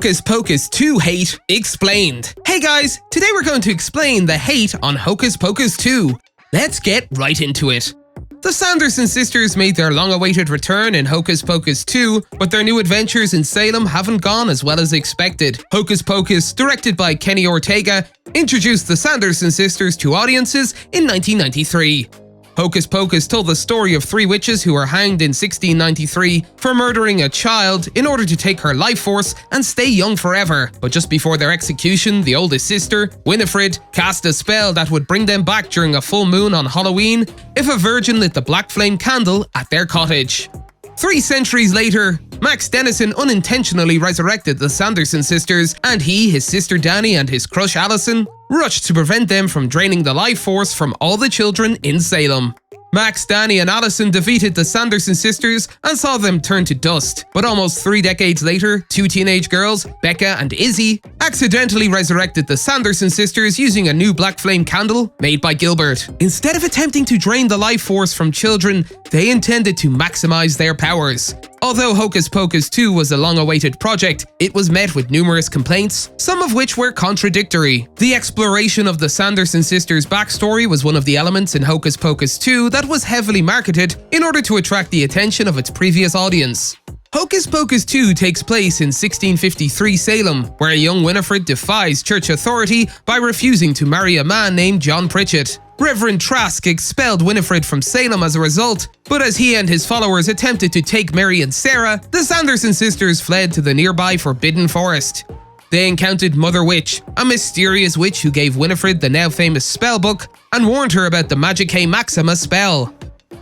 Hocus Pocus 2 hate explained. Hey guys, today we're going to explain the hate on Hocus Pocus 2. Let's get right into it. The Sanderson sisters made their long-awaited return in Hocus Pocus 2, but their new adventures in Salem haven't gone as well as expected. Hocus Pocus, directed by Kenny Ortega, introduced the Sanderson sisters to audiences in 1993. Hocus Pocus told the story of three witches who were hanged in 1693 for murdering a child in order to take her life force and stay young forever. But just before their execution, the oldest sister, Winifred, cast a spell that would bring them back during a full moon on Halloween if a virgin lit the black flame candle at their cottage. 3 centuries later, Max Dennison unintentionally resurrected the Sanderson sisters, and he, his sister Danny, and his crush Allison rushed to prevent them from draining the life force from all the children in Salem. Max, Danny, and Allison defeated the Sanderson sisters and saw them turn to dust. But almost 3 decades later, 2 teenage girls, Becca and Izzy, accidentally resurrected the Sanderson sisters using a new black flame candle made by Gilbert. Instead of attempting to drain the life force from children, they intended to maximize their powers. Although Hocus Pocus 2 was a long-awaited project, it was met with numerous complaints, some of which were contradictory. The exploration of the Sanderson sisters' backstory was one of the elements in Hocus Pocus 2 that was heavily marketed in order to attract the attention of its previous audience. Hocus Pocus 2 takes place in 1653 Salem, where a young Winifred defies church authority by refusing to marry a man named John Pritchett. Reverend Trask expelled Winifred from Salem as a result, but as he and his followers attempted to take Mary and Sarah, the Sanderson sisters fled to the nearby Forbidden Forest. They encountered Mother Witch, a mysterious witch who gave Winifred the now famous spell book and warned her about the Magicae Maxima spell.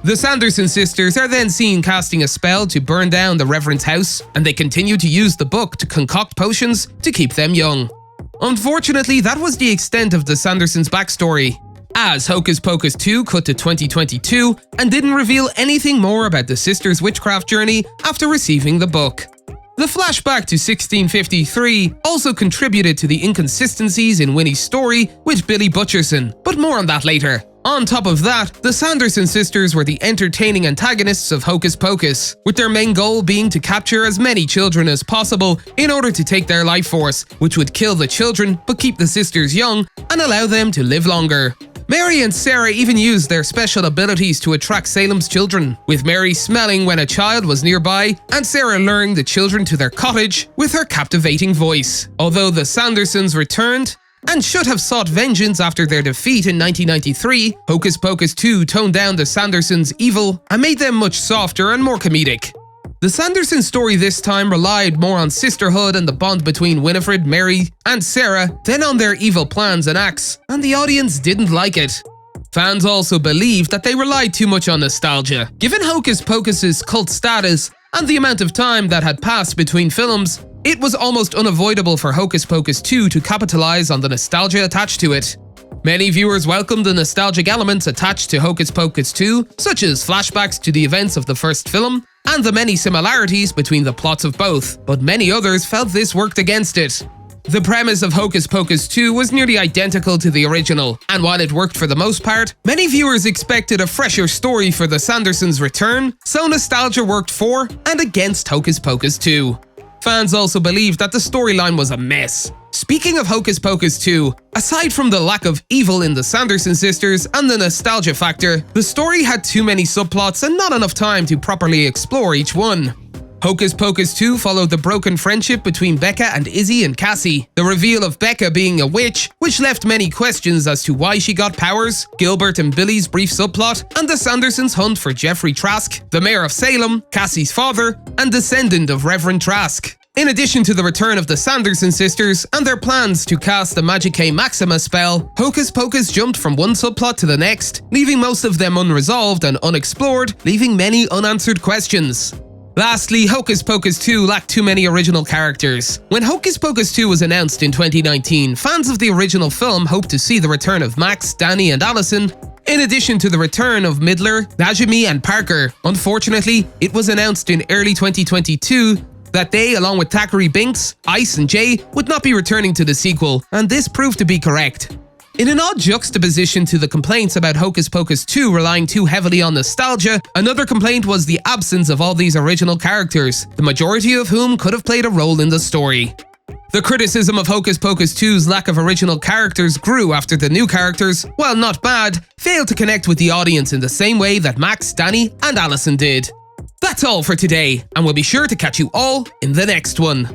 The Sanderson sisters are then seen casting a spell to burn down the Reverend's house, and they continue to use the book to concoct potions to keep them young. Unfortunately, that was the extent of the Sandersons' backstory, as Hocus Pocus 2 cut to 2022 and didn't reveal anything more about the sisters' witchcraft journey after receiving the book. The flashback to 1653 also contributed to the inconsistencies in Winnie's story with Billy Butcherson, but more on that later. On top of that, the Sanderson sisters were the entertaining antagonists of Hocus Pocus, with their main goal being to capture as many children as possible in order to take their life force, which would kill the children but keep the sisters young and allow them to live longer. Mary and Sarah even used their special abilities to attract Salem's children, with Mary smelling when a child was nearby and Sarah luring the children to their cottage with her captivating voice. Although the Sandersons returned and should have sought vengeance after their defeat in 1993, Hocus Pocus 2 toned down the Sandersons' evil and made them much softer and more comedic. The Sanderson story this time relied more on sisterhood and the bond between Winifred, Mary, and Sarah than on their evil plans and acts, and the audience didn't like it. Fans also believed that they relied too much on nostalgia. Given Hocus Pocus's cult status and the amount of time that had passed between films, it was almost unavoidable for Hocus Pocus 2 to capitalize on the nostalgia attached to it. Many viewers welcomed the nostalgic elements attached to Hocus Pocus 2, such as flashbacks to the events of the first film, and the many similarities between the plots of both, but many others felt this worked against it. The premise of Hocus Pocus 2 was nearly identical to the original, and while it worked for the most part, many viewers expected a fresher story for the Sandersons' return, so nostalgia worked for and against Hocus Pocus 2. Fans also believed that the storyline was a mess. Speaking of Hocus Pocus 2, aside from the lack of evil in the Sanderson sisters and the nostalgia factor, the story had too many subplots and not enough time to properly explore each one. Hocus Pocus 2 followed the broken friendship between Becca and Izzy and Cassie, the reveal of Becca being a witch, which left many questions as to why she got powers, Gilbert and Billy's brief subplot, and the Sandersons' hunt for Jeffrey Trask, the mayor of Salem, Cassie's father, and descendant of Reverend Trask. In addition to the return of the Sanderson sisters and their plans to cast the Magicae Maxima spell, Hocus Pocus jumped from one subplot to the next, leaving most of them unresolved and unexplored, leaving many unanswered questions. Lastly, Hocus Pocus 2 lacked too many original characters. When Hocus Pocus 2 was announced in 2019, fans of the original film hoped to see the return of Max, Danny, and Allison, in addition to the return of Midler, Najimy, and Parker. Unfortunately, it was announced in early 2022 that they, along with Thackeray Binks, Ice, and Jay, would not be returning to the sequel, and this proved to be correct. In an odd juxtaposition to the complaints about Hocus Pocus 2 relying too heavily on nostalgia, another complaint was the absence of all these original characters, the majority of whom could have played a role in the story. The criticism of Hocus Pocus 2's lack of original characters grew after the new characters, while not bad, failed to connect with the audience in the same way that Max, Danny, and Allison did. That's all for today, and we'll be sure to catch you all in the next one.